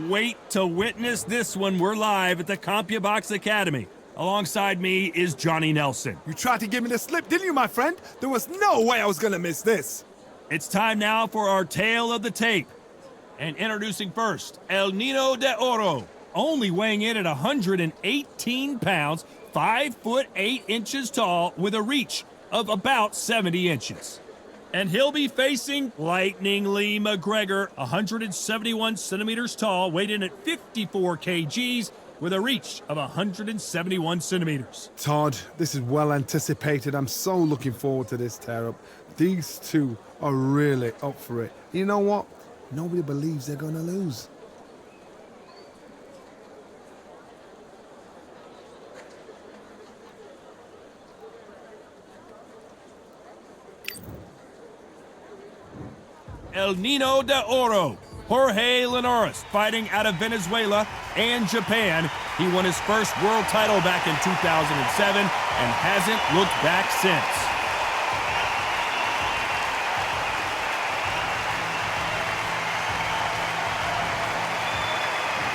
wait to witness this one. We're live at the CompuBox Academy. Alongside me is Johnny Nelson. You tried to give me the slip, didn't you, my friend? There was no way I was gonna miss this. It's time now for our tale of the tape. And introducing first, El Niño de Oro. Only weighing in at 118 pounds, 5 foot 8 inches tall, with a reach of about 70 inches. And he'll be facing Lightning Lee McGregor, 171 centimeters tall, weighed in at 54 kgs, with a reach of 171 centimeters. Todd, this is well anticipated. I'm so looking forward to this tear-up. These two are really up for it. You know what? Nobody believes they're gonna lose. El Niño de Oro, Jorge Linares, fighting out of Venezuela and Japan. He won his first world title back in 2007 and hasn't looked back since.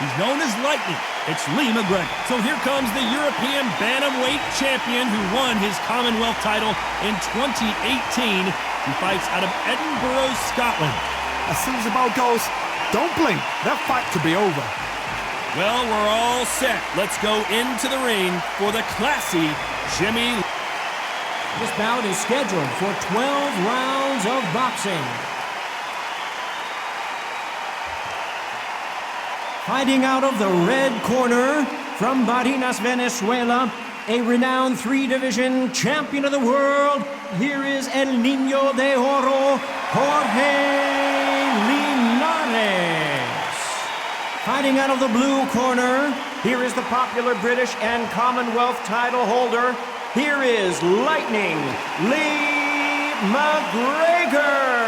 He's known as Lightning. It's Lee McGregor. So here comes the European bantamweight champion who won his Commonwealth title in 2018. He fights out of Edinburgh, Scotland. As soon as the ball goes, don't blink. That fight could be over. Well, we're all set. Let's go into the ring for the classy Jimmy. This bout is scheduled for 12 rounds of boxing. Fighting out of the red corner from Barinas, Venezuela, a renowned 3-division champion of the world, here is El Niño de Oro, Jorge Linares. Fighting out of the blue corner, here is the popular British and Commonwealth title holder, here is Lightning Lee McGregor.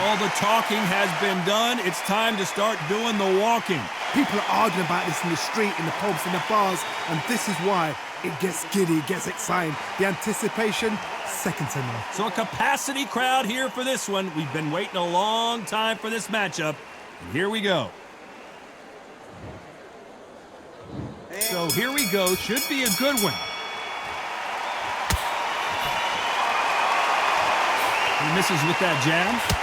All the talking has been done. It's time to start doing the walking. People are arguing about this in the street, in the pubs, in the bars, and this is why it gets giddy, it gets exciting. The anticipation, second to none. So a capacity crowd here for this one. We've been waiting a long time for this matchup, and here we go. So here we go. Should be a good one. He misses with that jab.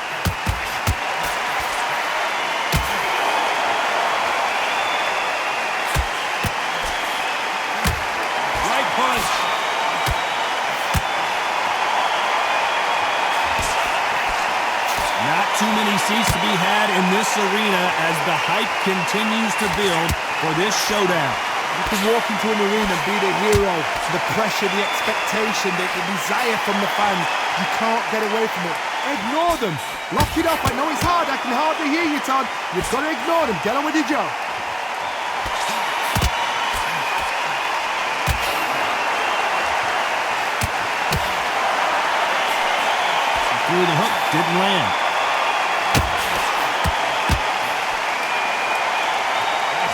Too many seats to be had in this arena as the hype continues to build for this showdown. You can walk into an arena and be the hero. The pressure, the expectation, the desire from the fans. You can't get away from it. Ignore them. Lock it up. I know it's hard. I can hardly hear you, Todd. You've got to ignore them. Get on with your job. Threw the hook, didn't land.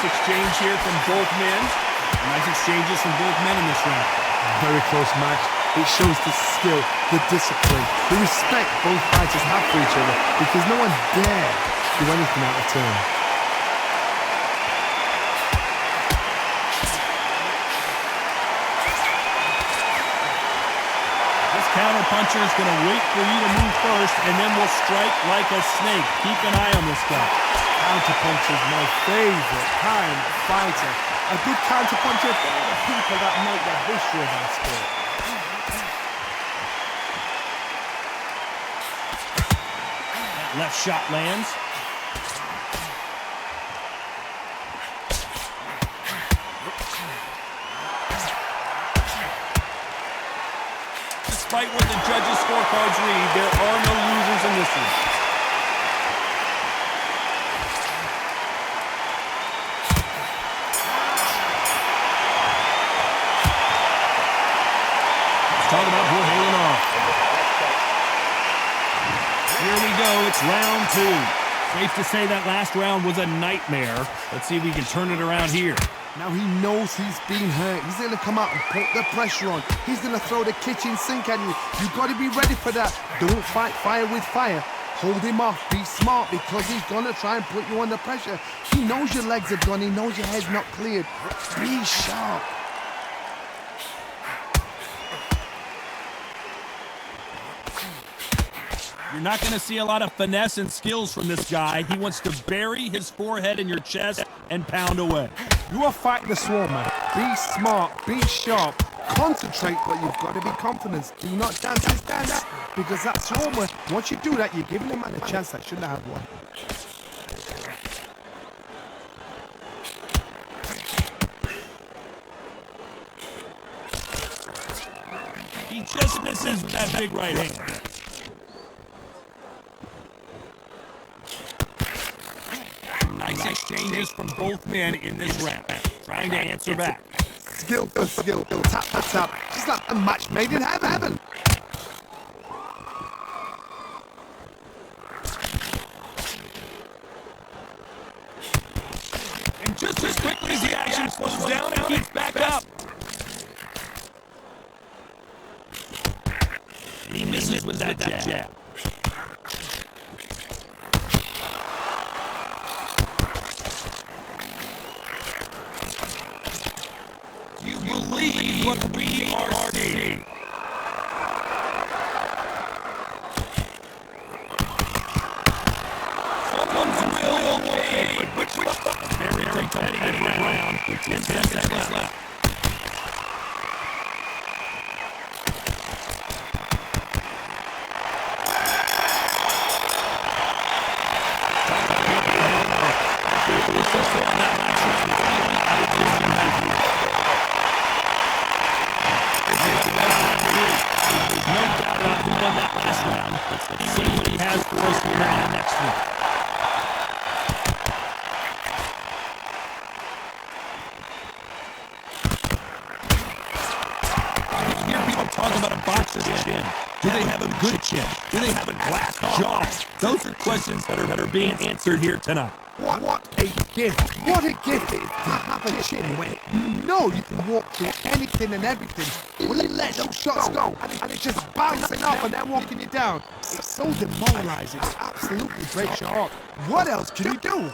Exchange here from both men. Nice exchanges from both men in this round. Very close match. It shows the skill, the discipline, the respect both fighters have for each other, because no one dare do anything out of turn. This counter-puncher is going to wait for you to move first, and then will strike like a snake. Keep an eye on this guy. Counterpuncher is my favorite kind of fighter. A good counterpuncher for all the people that make the history of our sport. That left shot lands. Despite what the judges' scorecards read, there are no losers in this one. Talk about Jorge Linares. Here we go, it's round 2. Safe to say that last round was a nightmare. Let's see if we can turn it around here. Now he knows he's being hurt. He's going to come out and put the pressure on. He's going to throw the kitchen sink at you. You've got to be ready for that. Don't fight fire with fire. Hold him off. Be smart because he's going to try and put you under pressure. He knows your legs are gone. He knows your head's not cleared. Be sharp. You're not going to see a lot of finesse and skills from this guy. He wants to bury his forehead in your chest and pound away. You are fighting the swarmer. Be smart. Be sharp. Concentrate, but you've got to be confident. Do not dance his dance because that swarmer, once you do that, you're giving the man a chance that shouldn't have one. He just misses with that big right hand. Nice exchanges from both men in this round. Trying to answer back. Skill for skill, tap for tap. Just like a match made in heaven. And just as quickly as the action slows down, it keeps back up. He misses with that jab. You believe what we are seeing. Someone's will away. Very competitive round. 10 seconds left. Do they have a good chin? Do they have a glass jaw? Those are questions that are being answered here tonight. What a gift. What a gift it is to have a chin when you know you can walk through anything and everything. Well, you let those shots go and it's just bouncing off and then walking you down. It's so demoralizing. It absolutely breaks your heart. What else can you do?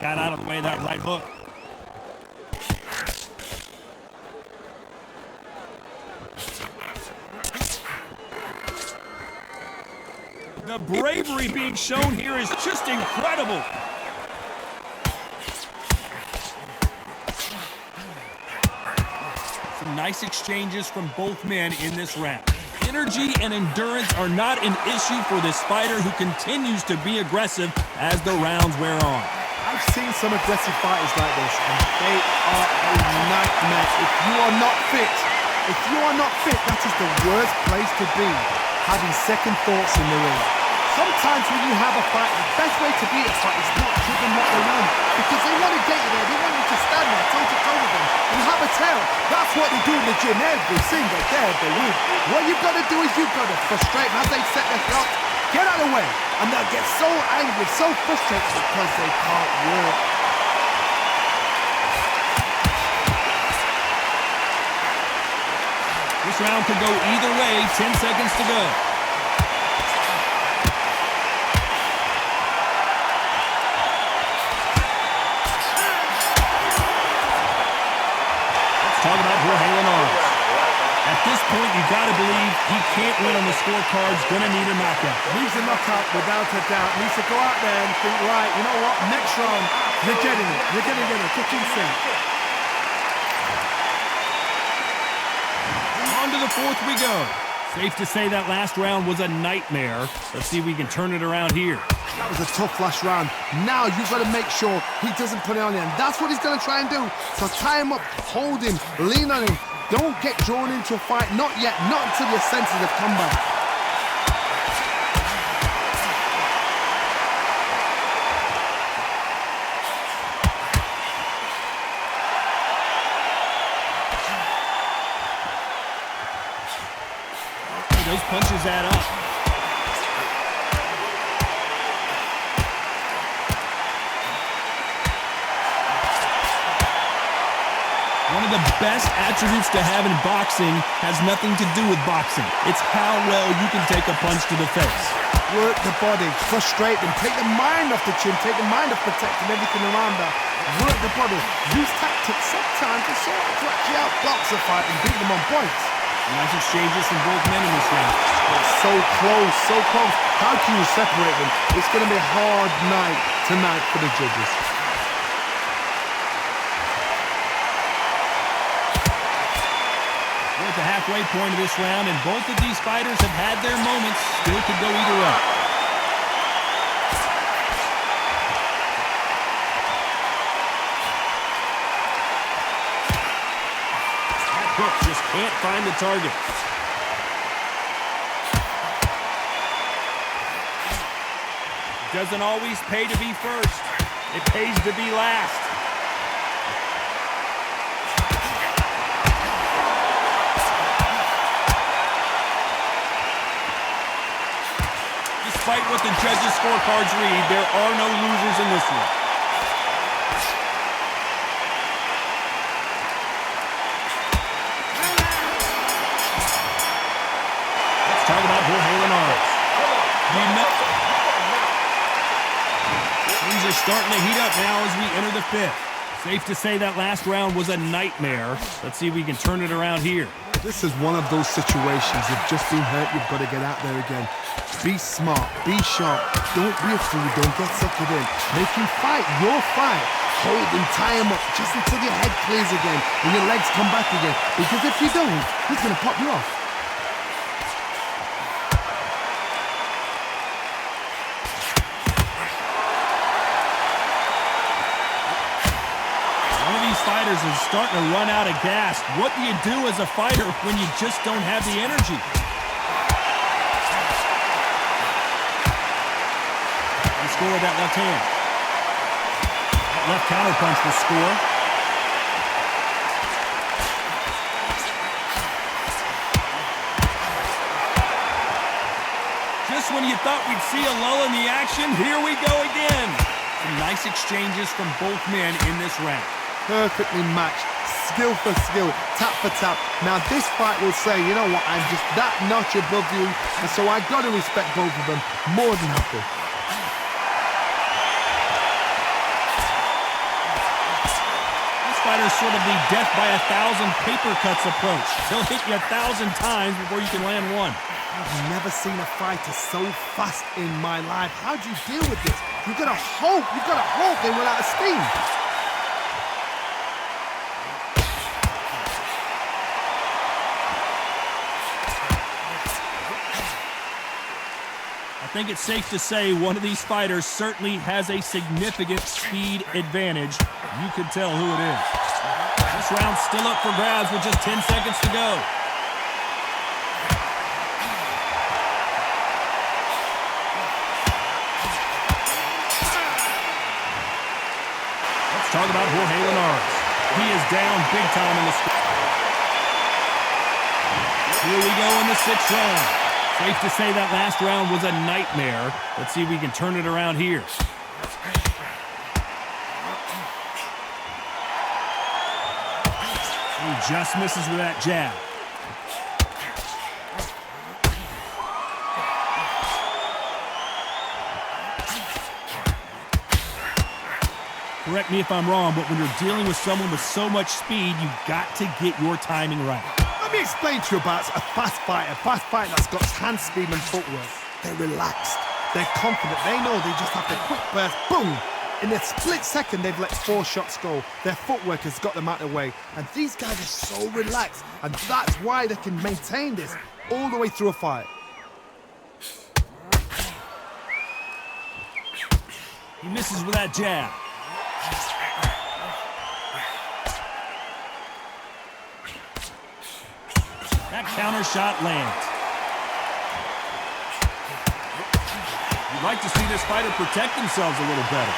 Got out of the way of that right hook. The bravery being shown here is just incredible. Some nice exchanges from both men in this round. Energy and endurance are not an issue for this fighter who continues to be aggressive as the rounds wear on. I've seen some aggressive fighters like this, and they are a nightmare. If you are not fit, that is the worst place to be, having second thoughts in the ring. Sometimes when you have a fight, the best way to beat a fight is not give them what they want, because they want to get you there, they want you to stand there toe-to-toe with them and have a tail. That's what they do in the gym every single day of the week. What you've got to do is you've got to frustrate them as they set their shots, get out of the way, and they'll get so angry, so frustrated because they can't work. This round could go either way, 10 seconds to go. Talk about Jorge Linares. At this point, you got to believe he can't win on the scorecards, gonna need a knockout. Needs a knockout without a doubt. Needs to go out there and think, right, you know what, next round, you're getting it. You're going to get it. Kitchen sink. On to the fourth we go. Safe to say that last round was a nightmare. Let's see if we can turn it around here. That was a tough last round. Now you've got to make sure he doesn't put it on him. That's what he's going to try and do. So tie him up, hold him, lean on him. Don't get drawn into a fight. Not yet. Not until your senses have come back. Those punches add up. One of the best attributes to have in boxing has nothing to do with boxing. It's how well you can take a punch to the face. Work the body, frustrate them, take the mind off the chin, take the mind off protecting everything around that. Work the body, use tactics sometimes to sort of actually outbox a fight and beat them on points. Nice exchanges from both men in this round. So close, so close. How can you separate them? It's going to be a hard night tonight for the judges. We're at the halfway point of this round, and both of these fighters have had their moments. Still could go either way. That hook just can't find the target. Doesn't always pay to be first. It pays to be last. Despite what the judges' scorecards read, there are no losers in this one. Let's talk about Jorge Linares. Things are starting to heat up now as we enter the fifth. Safe to say that last round was a nightmare. Let's see if we can turn it around here. This is one of those situations. You've just been hurt, you've got to get out there again. Be smart, be sharp, don't be a fool, don't get suckered in. Make him fight your fight. Hold him, tie him up, just until your head clears again and your legs come back again. Because if you don't, he's going to pop you off. Fighters is starting to run out of gas. What do you do as a fighter when you just don't have the energy? The score of that left hand. That left counterpunch will score. Just when you thought we'd see a lull in the action, here we go again. Some nice exchanges from both men in this round. Perfectly matched, skill for skill, tap for tap. Now this fight will say, you know what, I'm just that notch above you, and so I got to respect both of them more than happy. This fighter's sort of the death by 1,000 paper cuts approach. He'll hit you 1,000 times before you can land one. I've never seen a fighter so fast in my life. How do you deal with this? You've got to hope they run out of steam. I think it's safe to say one of these fighters certainly has a significant speed advantage. You can tell who it is. This round's still up for grabs with just 10 seconds to go. Let's talk about Jorge Linares. He is down big time in the score. Here we go in the sixth round. Safe to say that last round was a nightmare. Let's see if we can turn it around here. He just misses with that jab. Correct me if I'm wrong, but when you're dealing with someone with so much speed, you've got to get your timing right. Let me explain to you about a fast fighter that's got hand speed and footwork. They're relaxed, they're confident, they know they just have to quick burst, boom! In a split second, they've let 4 shots go. Their footwork has got them out of the way. And these guys are so relaxed, and that's why they can maintain this all the way through a fight. He misses with that jab. That counter shot lands. You'd like to see this fighter protect themselves a little better.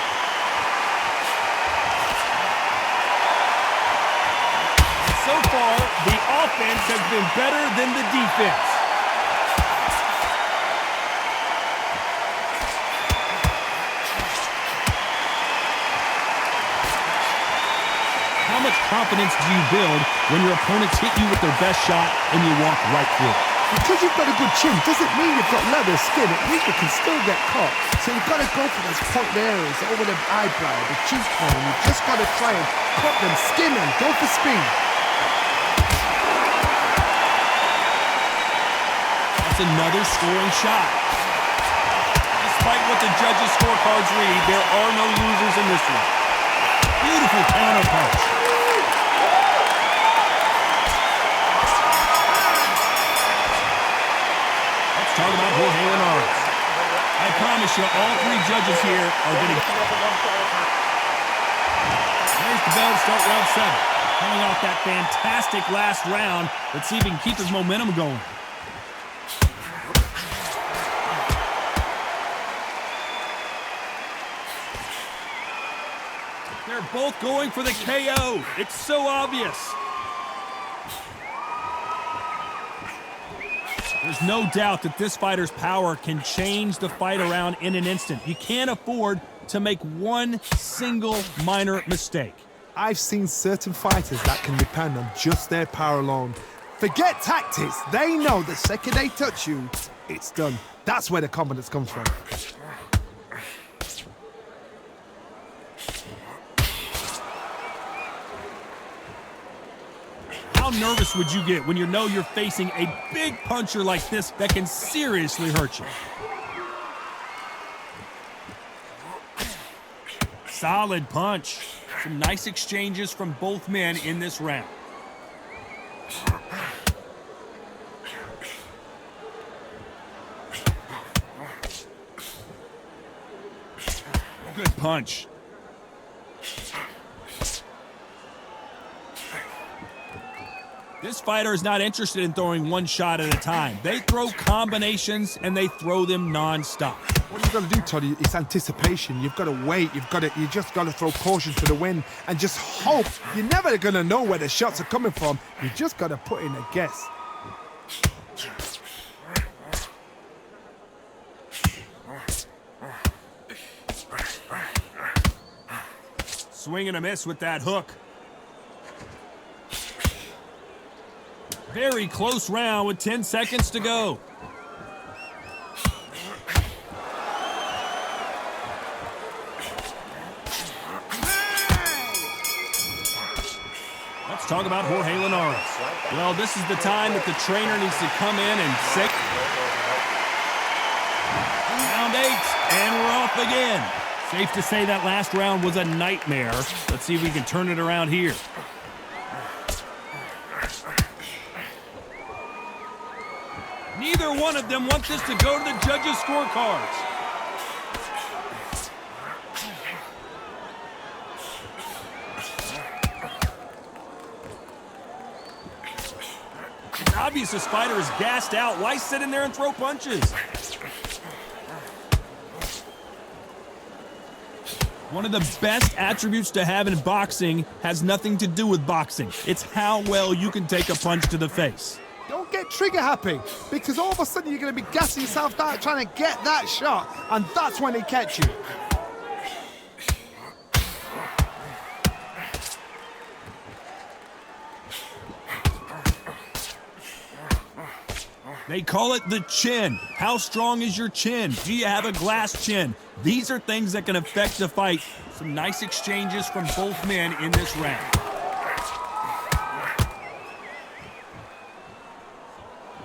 So far, the offense has been better than the defense. How much confidence do you build when your opponents hit you with their best shot and you walk right through it? Because you've got a good chin doesn't mean you've got leather skin. It means you can still get caught. So you've got to go for those point areas over the eyebrow, the cheekbone. You've just got to try and cut them, skin them, go for speed. That's another scoring shot. Despite what the judges' scorecards read, there are no losers in this one. Beautiful counter punch. Let's talk about Jorge Linares. I promise you, all three judges here are going to... There's the bell to start round 7. Coming off that fantastic last round. Let's see if he can keep his momentum going. They're both going for the KO. It's so obvious. There's no doubt that this fighter's power can change the fight around in an instant. You can't afford to make one single minor mistake. I've seen certain fighters that can depend on just their power alone. Forget tactics. They know the second they touch you, it's done. That's where the confidence comes from. How nervous would you get when you know you're facing a big puncher like this that can seriously hurt you? Solid punch. Some nice exchanges from both men in this round. Good punch. This fighter is not interested in throwing one shot at a time. They throw combinations and they throw them non-stop. What you've got to do, Toddy, is anticipation. You've got to wait. You just got to throw caution to the wind and just hope. You're never going to know where the shots are coming from. You just got to put in a guess. Swing and a miss with that hook. Very close round with 10 seconds to go. Let's talk about Jorge Linares. Well, this is the time that the trainer needs to come in and say, round 8, and we're off again. Safe to say that last round was a nightmare. Let's see if we can turn it around here. Neither one of them want this to go to the judges' scorecards. It's obvious this fighter is gassed out. Why sit in there and throw punches? One of the best attributes to have in boxing has nothing to do with boxing. It's how well you can take a punch to the face. Don't get trigger happy, because all of a sudden you're going to be gassing yourself out trying to get that shot, and that's when they catch you. They call it the chin. How strong is your chin? Do you have a glass chin? These are things that can affect the fight. Some nice exchanges from both men in this round.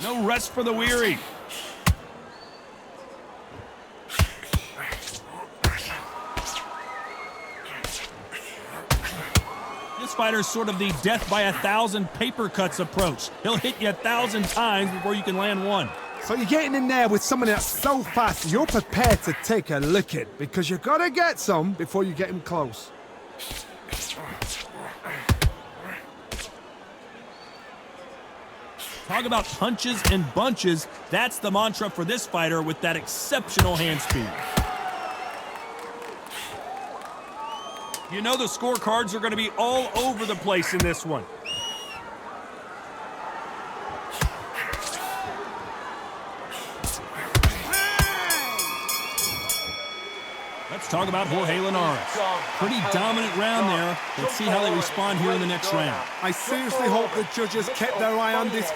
No rest for the weary. This fighter is sort of the death by 1,000 paper cuts approach. He'll hit you 1,000 times before you can land one. So you're getting in there with someone that's so fast, you're prepared to take a licking, because you got to get some before you get him close. Talk about punches and bunches. That's the mantra for this fighter with that exceptional hand speed. You know the scorecards are going to be all over the place in this one. Let's Let's talk about Jorge Linares. Pretty dominant round there. Let's see how they respond here in the next round. I seriously hope the judges kept their eye on this.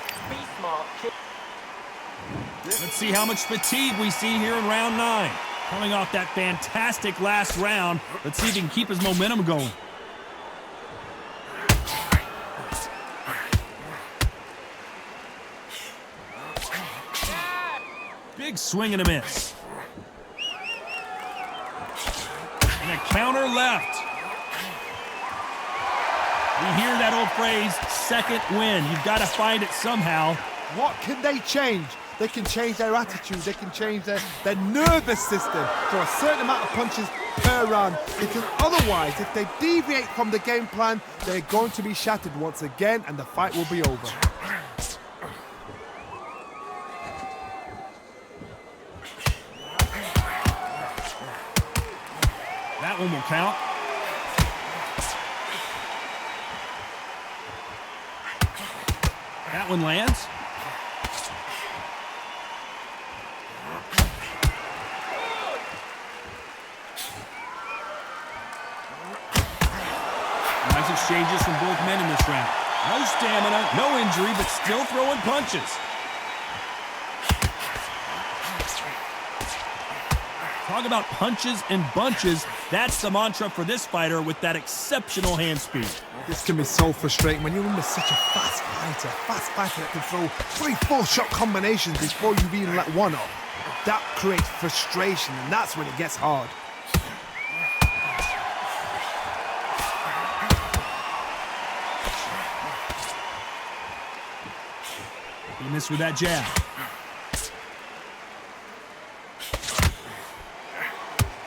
Let's see how much fatigue we see here in round 9. Coming off that fantastic last round, let's see if he can keep his momentum going. Big swing and a miss. And a counter left. We hear that old phrase, second win. You've got to find it somehow. What can they change? They can change their attitude. They can change their nervous system for a certain amount of punches per round. Because otherwise, if they deviate from the game plan, they're going to be shattered once again and the fight will be over. That one will count. That one lands. Nice exchanges from both men in this round. No stamina, no injury, but still throwing punches. Talk about punches and bunches. That's the mantra for this fighter with that exceptional hand speed. This can be so frustrating when you're under such a fast fighter that can throw 3-4 shot combinations before you've even let one off. That creates frustration, and that's when it gets hard. He missed with that jab.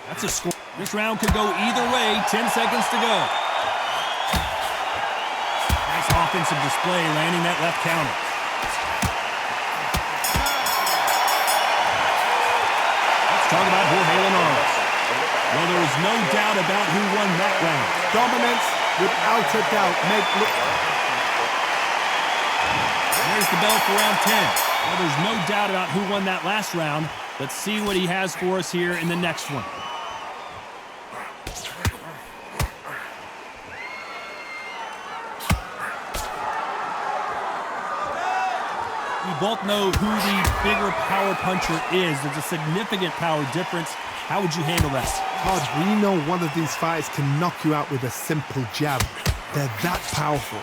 That's a score. This round could go either way. 10 seconds to go. Nice offensive display, landing that left counter. Let's talk about Jorge Linares. Well, there is no doubt about who won that round. Dominance, without a doubt, made look. There's the bell for round 10. Well, there's no doubt about who won that last round. Let's see what he has for us here in the next one. We both know who the bigger power puncher is. There's a significant power difference. How would you handle that? Todd, we know one of these fighters can knock you out with a simple jab. They're that powerful.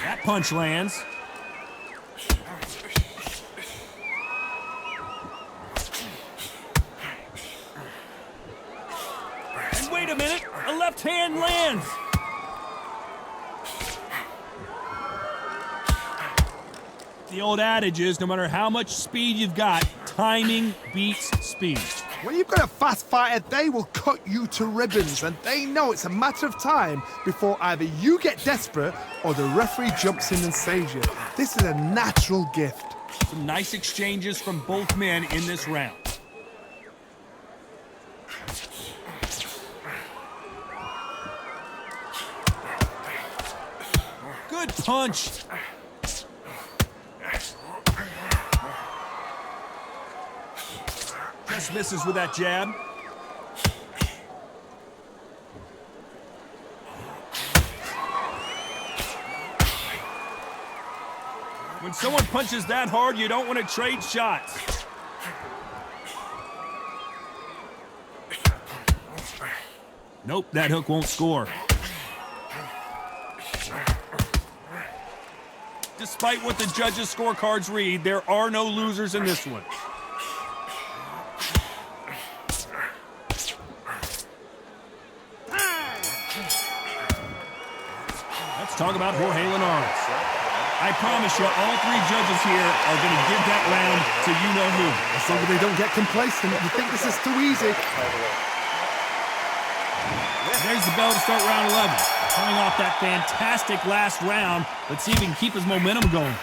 That punch lands. And wait a minute, a left hand lands. The old adage is, no matter how much speed you've got, timing beats speed. When you've got a fast fighter, they will cut you to ribbons, and they know it's a matter of time before either you get desperate or the referee jumps in and saves you. This is a natural gift. Some nice exchanges from both men in this round. Good punch. Just misses with that jab. When someone punches that hard, you don't want to trade shots. Nope, that hook won't score. Despite what the judges' scorecards read, there are no losers in this one. Let's talk about Jorge Linares. I promise you, all three judges here are going to give that round to you-know-who. As long as they don't get complacent, you think this is too easy. There's the bell to start round 11. Coming off that fantastic last round, let's see if he can keep his momentum going.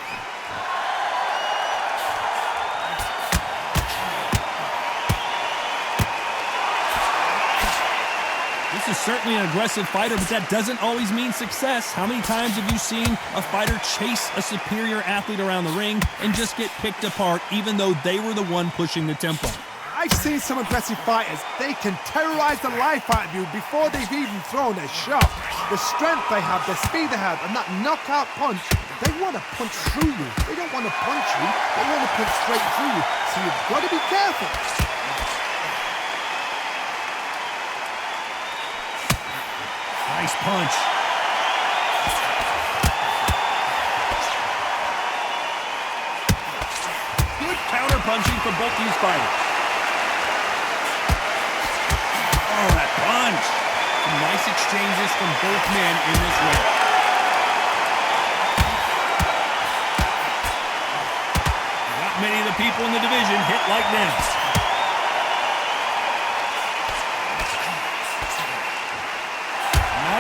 This is is certainly an aggressive fighter, but that doesn't always mean success. How many times have you seen a fighter chase a superior athlete around the ring and just get picked apart even though they were the one pushing the tempo? I've seen some aggressive fighters. They can terrorize the life out of you before they've even thrown a shot. The strength they have, the speed they have, and that knockout punch, they want to punch through you. They don't want to punch you, they want to punch straight through you. So you've got to be careful. Nice punch. Good counter punching from both these fighters. Oh, that punch. Some nice exchanges from both men in this round. Not many of the people in the division hit like this.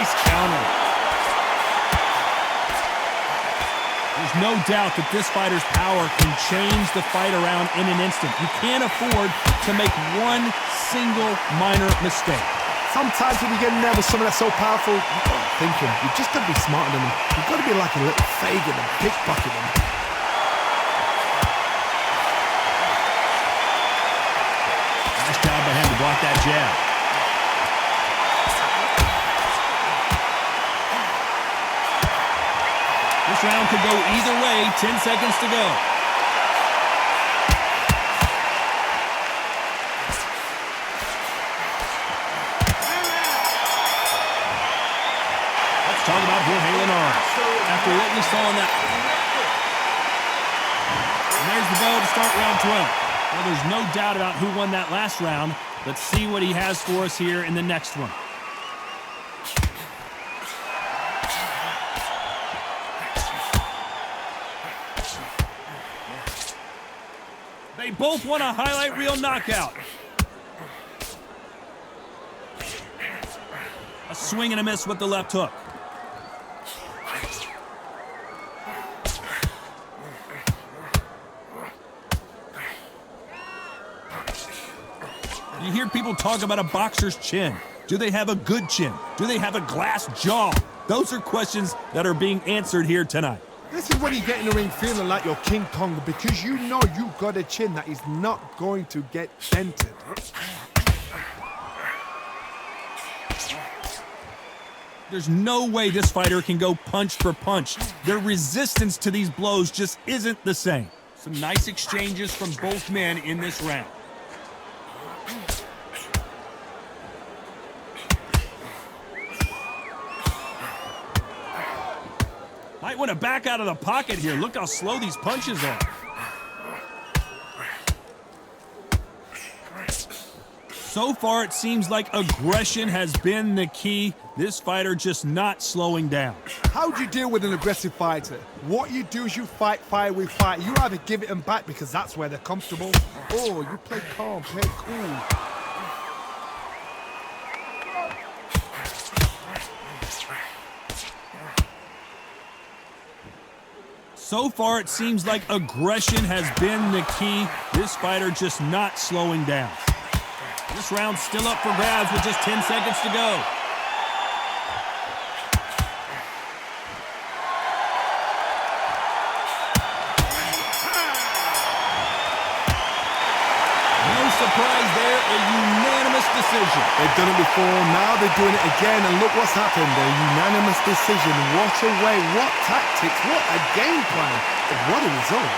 Nice counter. There's no doubt that this fighter's power can change the fight around in an instant. You can't afford to make one single minor mistake. Sometimes when you get in there with someone that's so powerful, you've got to think him. You've just got to be smarter than him. You've got to be like a little Fagin and pickpocket him. Nice job by him to block that jab. This round could go either way. 10 seconds to go. Let's talk about Jorge Linares. After what we saw in that. And there's the bell to start round 12. Well, there's no doubt about who won that last round. Let's see what he has for us here in the next one. They both want a highlight reel knockout. A swing and a miss with the left hook. You hear people talk about a boxer's chin. Do they have a good chin? Do they have a glass jaw? Those are questions that are being answered here tonight. This is when you get in the ring feeling like you're King Kong because you know you've got a chin that is not going to get dented. There's no way this fighter can go punch for punch. Their resistance to these blows just isn't the same. Some nice exchanges from both men in this round. Might want to back out of the pocket here. Look how slow these punches are. So far, it seems like aggression has been the key. This fighter just not slowing down. How do you deal with an aggressive fighter? What you do is you fight fire with fire. You either give it them back because that's where they're comfortable, or you play calm, play cool. So far, it seems like aggression has been the key. This fighter just not slowing down. This round's still up for grabs with just 10 seconds to go. No surprise there, a unanimous decision. They've done it before, now they're doing it again, and look what's happened. A unanimous decision. What a way, what tactics, what a game plan, and what a result.